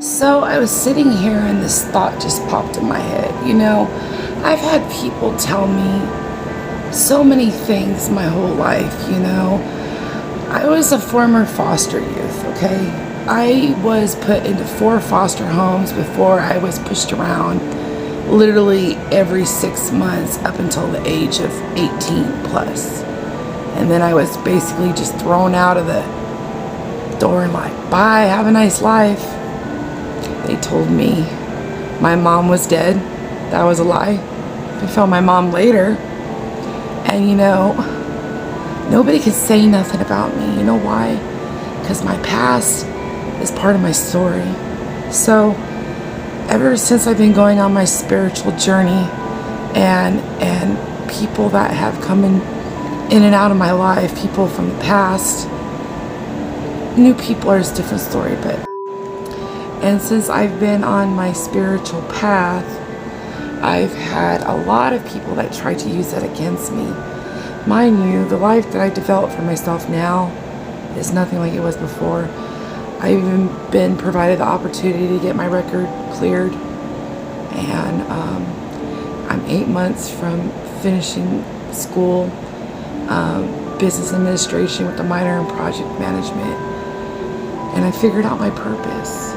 So I was sitting here and this thought just popped in my head. I've had people tell me so many things my whole life. I was a former foster youth, okay? I was put into 4 foster homes before I was pushed around literally every 6 months up until the age of 18 plus. And then I was basically just thrown out of the door and like, bye, have a nice life. They told me my mom was dead. That was a lie. I found my mom later. And nobody could say nothing about me. You know why? Because my past is part of my story. So ever since I've been going on my spiritual journey and people that have come in and out of my life, people from the past, new people are a different story, and since I've been on my spiritual path, I've had a lot of people that try to use that against me. Mind you, the life that I developed for myself now is nothing like it was before. I've even been provided the opportunity to get my record cleared, and I'm 8 months from finishing school, business administration with a minor in project management, and I figured out my purpose.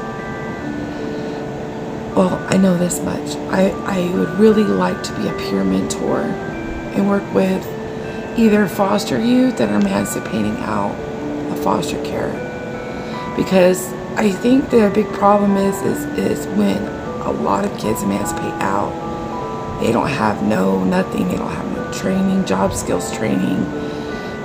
Well, I know this much. I would really like to be a peer mentor and work with either foster youth that are emancipating out of foster care. Because I think the big problem is when a lot of kids emancipate out, they don't have nothing. They don't have no training, job skills training.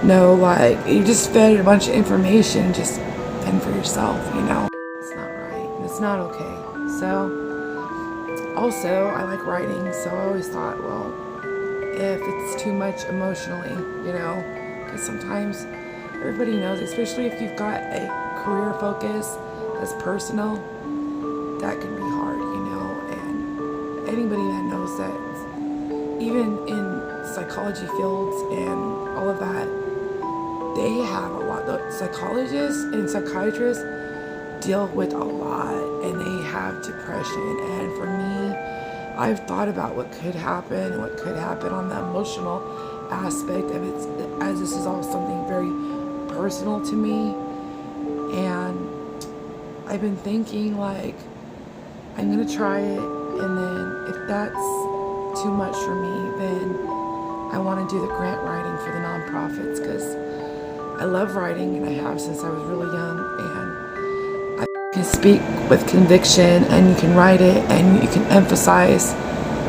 You're just fed a bunch of information, just fend for yourself, It's not right, and it's not okay. So, also, I like writing, so I always thought, well, if it's too much emotionally, because sometimes everybody knows, especially if you've got a career focus that's personal, that can be hard, and anybody that knows that, even in psychology fields and all of that, they have a lot. The psychologists and psychiatrists deal with a lot, and they have depression. And for me, I've thought about what could happen and what could happen on the emotional aspect of it, as this is all something very personal to me. And I've been thinking, I'm gonna try it, and then if that's too much for me, then I want to do the grant writing for the nonprofits, because I love writing, and I have since I was really young, and I can speak with conviction, and you can write it, and you can emphasize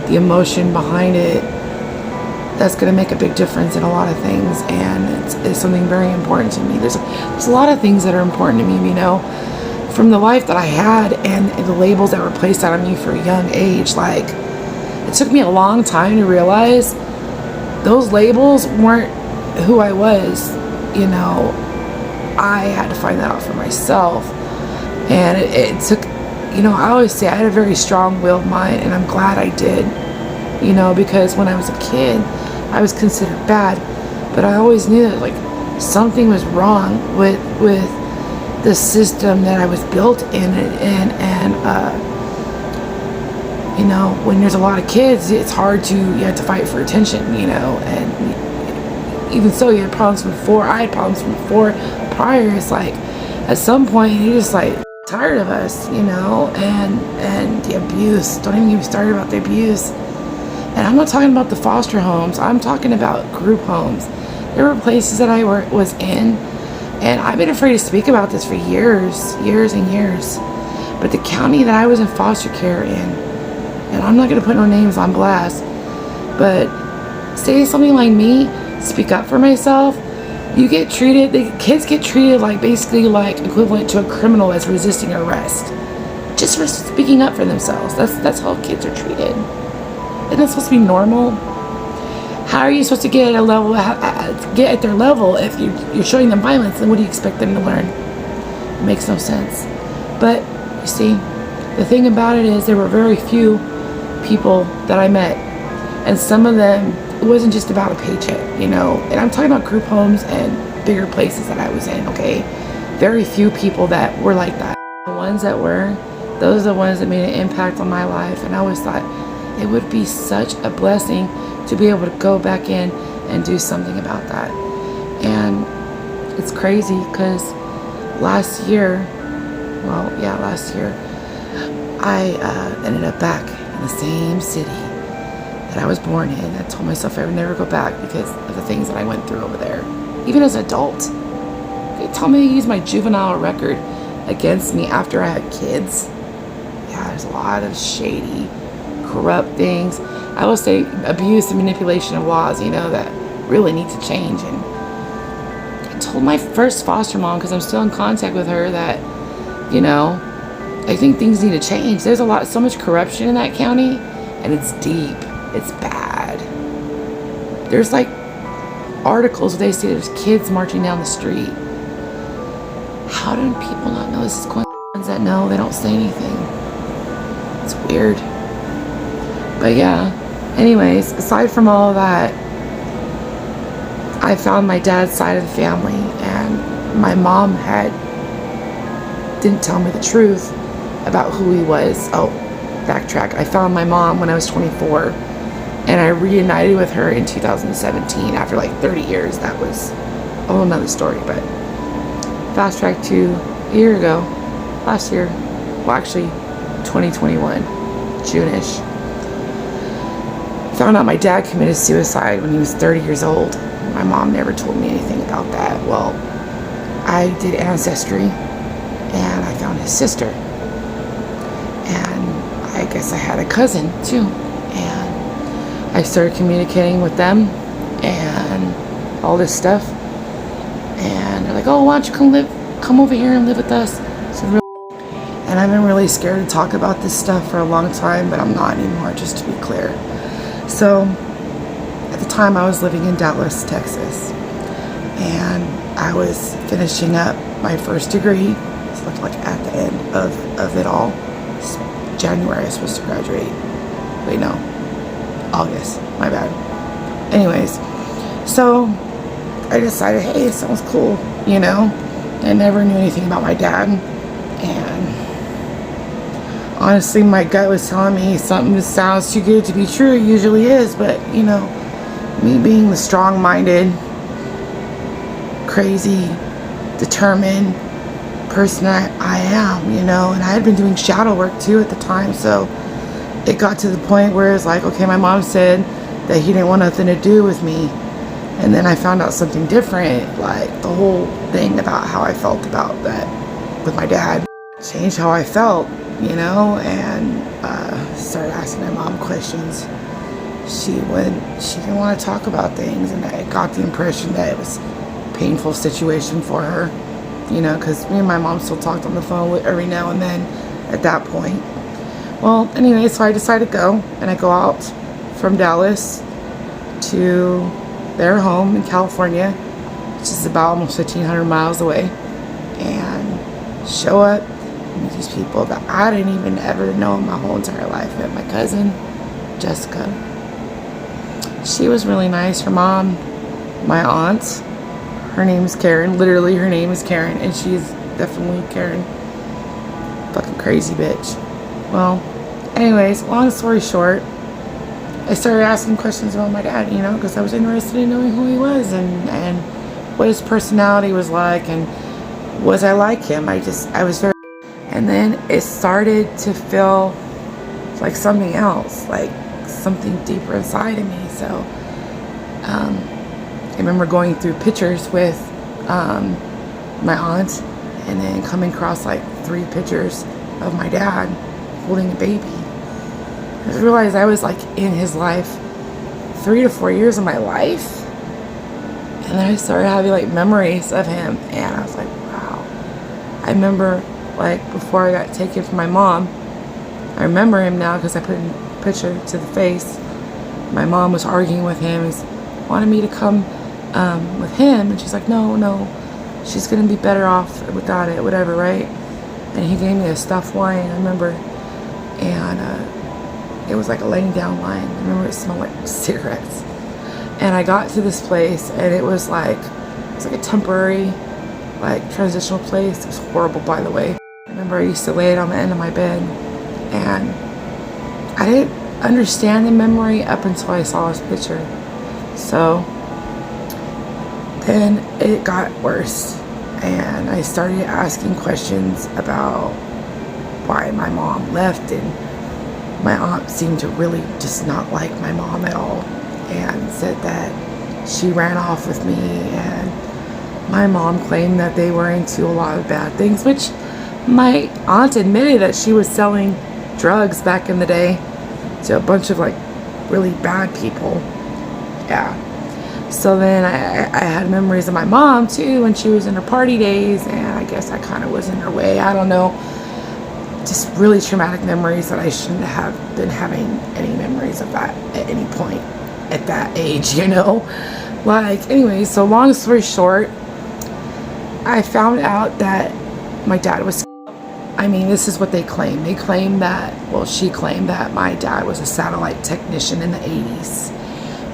the emotion behind it. That's going to make a big difference in a lot of things, and it's something very important to me. There's a lot of things that are important to me, from the life that I had and the labels that were placed on me for a young age. It took me a long time to realize those labels weren't who I was. I had to find that out for myself, and it took, I always say I had a very strong-willed mind, and I'm glad I did, because when I was a kid, I was considered bad, but I always knew that something was wrong with the system that I was built in, and when there's a lot of kids, it's hard you have to fight for attention, and even so, you had problems before. I had problems before, prior. It's at some point, you're just tired of us, and the abuse. Don't even get me started about the abuse. And I'm not talking about the foster homes. I'm talking about group homes. There were places that I was in, and I've been afraid to speak about this for years and years. But the county that I was in foster care in, and I'm not going to put no names on blast, but say something like me, speak up for myself, the kids get treated basically equivalent to a criminal that's resisting arrest, just for speaking up for themselves. That's how kids are treated. Isn't that supposed to be normal? How are you supposed to get at their level if you're showing them violence? Then what do you expect them to learn? It makes no sense. But you see, the thing about it is there were very few people that I met, and some of them, it wasn't just about a paycheck, and I'm talking about group homes and bigger places that I was in, okay? Very few people that were like that. The ones that were, Those are the ones that made an impact on my life. And I always thought it would be such a blessing to be able to go back in and do something about that. And it's crazy because last year, I ended up back in the same city that I was born in. I told myself I would never go back because of the things that I went through over there. Even as an adult, they told me to use my juvenile record against me after I had kids. Yeah, there's a lot of shady, corrupt things. I will say abuse and manipulation of laws, that really need to change. And I told my first foster mom, because I'm still in contact with her, that, I think things need to change. There's so much corruption in that county, and it's deep. It's bad. There's articles where they say there's kids marching down the street. How do people not know this is going on? That know, they don't say anything. It's weird. But yeah, anyways, aside from all of that, I found my dad's side of the family, and my mom didn't tell me the truth about who he was. Oh, backtrack. I found my mom when I was 24, and I reunited with her in 2017 after 30 years. That was a whole nother story, but fast track to a year ago, last year, well actually 2021, June-ish. Found out my dad committed suicide when he was 30 years old. My mom never told me anything about that. Well, I did Ancestry, and I found his sister. And I guess I had a cousin too. And I started communicating with them and all this stuff. And they're like, oh, why don't you come over here and live with us. And I've been really scared to talk about this stuff for a long time, but I'm not anymore, just to be clear. So at the time I was living in Dallas, Texas, and I was finishing up my first degree. It looked like at the end of it all. It's January I was supposed to graduate. Wait, no. August. My bad. Anyways, so I decided, hey, it sounds cool, I never knew anything about my dad, and honestly, my gut was telling me something that sounds too good to be true. It usually is, but me being the strong-minded, crazy, determined person I am, and I had been doing shadow work too at the time, so it got to the point where it's like, okay, my mom said that he didn't want nothing to do with me, and then I found out something different, the whole thing about how I felt about that with my dad changed how I felt, and started asking my mom questions. She didn't want to talk about things, and I got the impression that it was a painful situation for her, because me and my mom still talked on the phone every now and then at that point. Well, anyway, so I decided to go, and I go out from Dallas to their home in California, which is about almost 1,500 miles away, and show up and meet these people that I didn't even ever know in my whole entire life. I met my cousin, Jessica. She was really nice. Her mom, my aunt, her name is Karen. Literally, her name is Karen, and she's definitely Karen. Fucking crazy bitch. Well, anyways, long story short, I started asking questions about my dad, because I was interested in knowing who he was and what his personality was like, and was I like him. I was very, and then it started to feel like something else, like something deeper inside of me. So I remember going through pictures with my aunt, and then coming across 3 pictures of my dad holding a baby. I just realized I was in his life 3 to 4 years of my life, and then I started having memories of him, and I was like, wow. I remember before I got taken from my mom, I remember him now because I put a picture to the face. My mom was arguing with him. He wanted me to come with him, and she's like, no, she's gonna be better off without it, whatever, right? And he gave me a stuffed lion, I remember, and it was a laying down lion. I remember it smelled like cigarettes. And I got to this place, and it was a temporary transitional place. It was horrible, by the way. I remember I used to lay it on the end of my bed, and I didn't understand the memory up until I saw his picture. So then it got worse, and I started asking questions about why my mom left, and my aunt seemed to really just not like my mom at all, and said that she ran off with me, and my mom claimed that they were into a lot of bad things, which my aunt admitted that she was selling drugs back in the day to a bunch of like really bad people. Yeah. So then I had memories of my mom too when she was in her party days, and I guess I kind of was in her way. I don't know. Just really traumatic memories that I shouldn't have been having any memories of that at any point at that age, you know? Like, anyway, so long story short, I found out that my dad was, I mean, this is what they claim. They claim that, well, she claimed that my dad was a satellite technician in the 80s,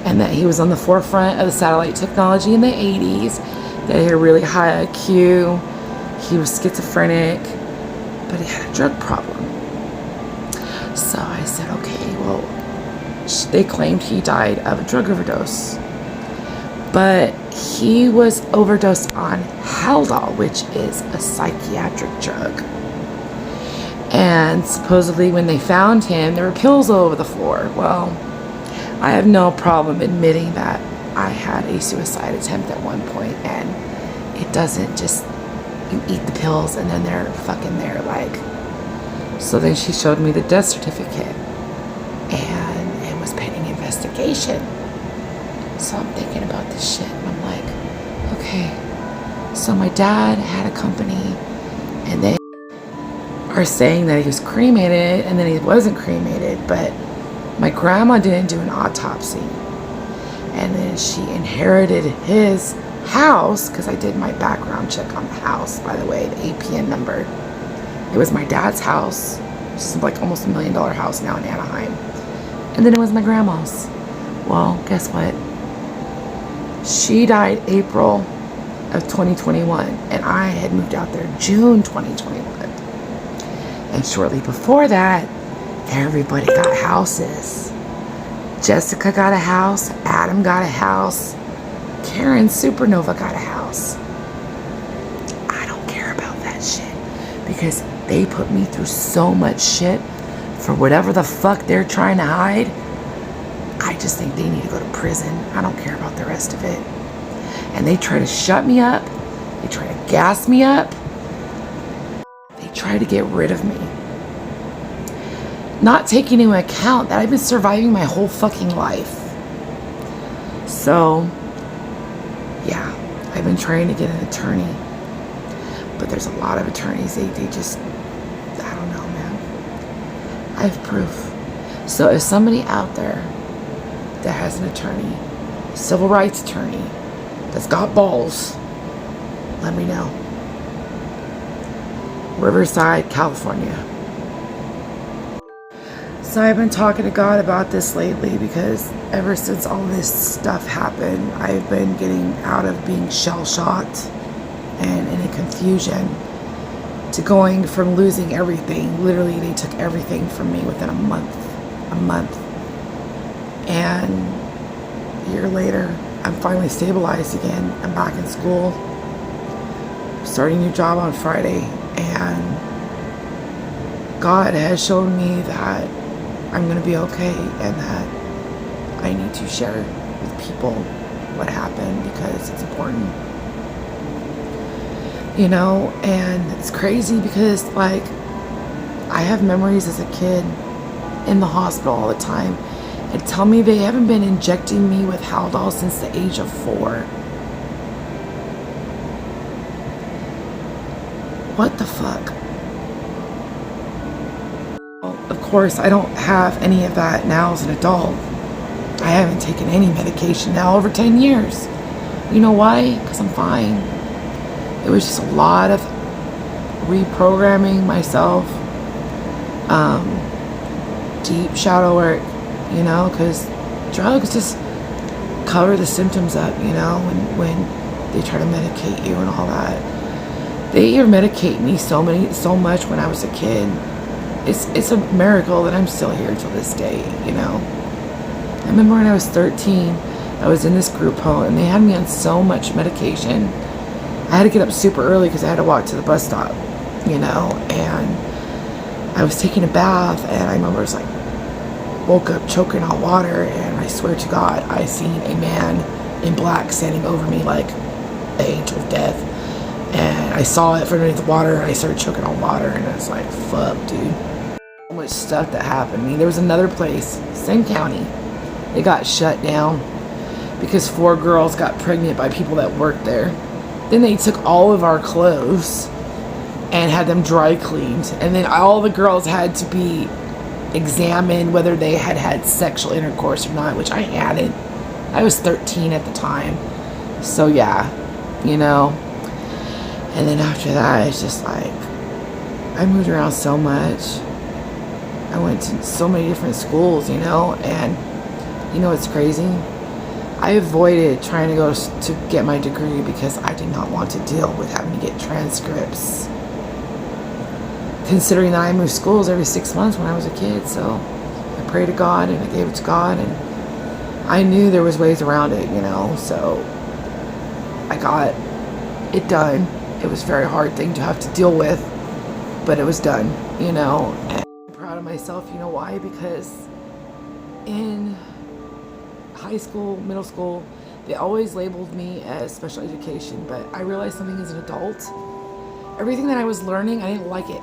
and that he was on the forefront of the satellite technology in the 80s, that he had a really high IQ, he was schizophrenic, but he had a drug problem. So I said, okay, well, they claimed he died of a drug overdose, but he was overdosed on Haldol, which is a psychiatric drug. And supposedly when they found him, there were pills all over the floor. Well, I have no problem admitting that I had a suicide attempt at one point, and it doesn't just, you eat the pills and then they're fucking there, like. So then she showed me the death certificate, and it was pending investigation. So I'm thinking about this shit, and I'm like, okay, so my dad had a company, and they are saying that he was cremated, and then he wasn't cremated, but my grandma didn't do an autopsy, and then she inherited his house, because I did my background check on the house, by the way, the APN number. It was my dad's house, which is like almost $1 million house now in Anaheim, and then it was my grandma's. Well, guess what? She died April of 2021, and I had moved out there June 2021. And shortly before that, everybody got houses. Jessica got a house, Adam got a house, Karen Supernova got a house. I don't care about that shit, because they put me through so much shit for whatever the fuck they're trying to hide. I just think they need to go to prison. I don't care about the rest of it. And they try to shut me up. They try to gas me up. They try to get rid of me. Not taking into account that I've been surviving my whole fucking life. So, yeah, I've been trying to get an attorney. But there's a lot of attorneys, they just, I don't know, man. I have proof. So if somebody out there that has an attorney, a civil rights attorney, that's got balls, let me know. Riverside, California. So I've been talking to God about this lately, because ever since all this stuff happened, I've been getting out of being shell-shocked and in a confusion to going from losing everything. Literally, they took everything from me within a month. And a year later, I'm finally stabilized again. I'm back in school, starting a new job on Friday, and God has shown me that I'm going to be okay, and that I need to share with people what happened, because it's important. You know, and it's crazy because, like, I have memories as a kid in the hospital all the time, and tell me they haven't been injecting me with Haldol since the age of 4. What the fuck? Well, of course, I don't have any of that now as an adult. I haven't taken any medication now over 10 years. You know why? Because I'm fine. It was just a lot of reprogramming myself, deep shadow work, you know, because drugs just cover the symptoms up, you know, when they try to medicate you and all that. They medicate me so much when I was a kid. It's a miracle that I'm still here till this day, you know. I remember when I was 13, I was in this group home and they had me on so much medication. I had to get up super early because I had to walk to the bus stop, you know, and I was taking a bath and I remember I was like, woke up choking on water, and I swear to God, I seen a man in black standing over me like the angel of death. And I saw it from underneath the water, and I started choking on water, and I was like, fuck, dude. So much stuff that happened to me. There was another place, same county. It got shut down because 4 girls got pregnant by people that worked there. Then they took all of our clothes and had them dry cleaned. And then all the girls had to be examined whether they had had sexual intercourse or not, which I hadn't. I was 13 at the time. So yeah, you know. And then after that, it's just like, I moved around so much. I went to so many different schools, you know, and you know what's crazy? I avoided trying to go to get my degree because I did not want to deal with having to get transcripts. Considering that I moved schools every 6 months when I was a kid, so I prayed to God and I gave it to God, and I knew there was ways around it, you know, so I got it done. It was a very hard thing to have to deal with, but it was done, you know. And I'm proud of myself, you know why? Because in high school, middle school, they always labeled me as special education, but I realized something as an adult. Everything that I was learning, I didn't like it.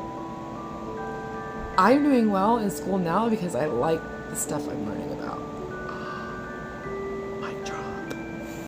I'm doing well in school now because I like the stuff I'm learning.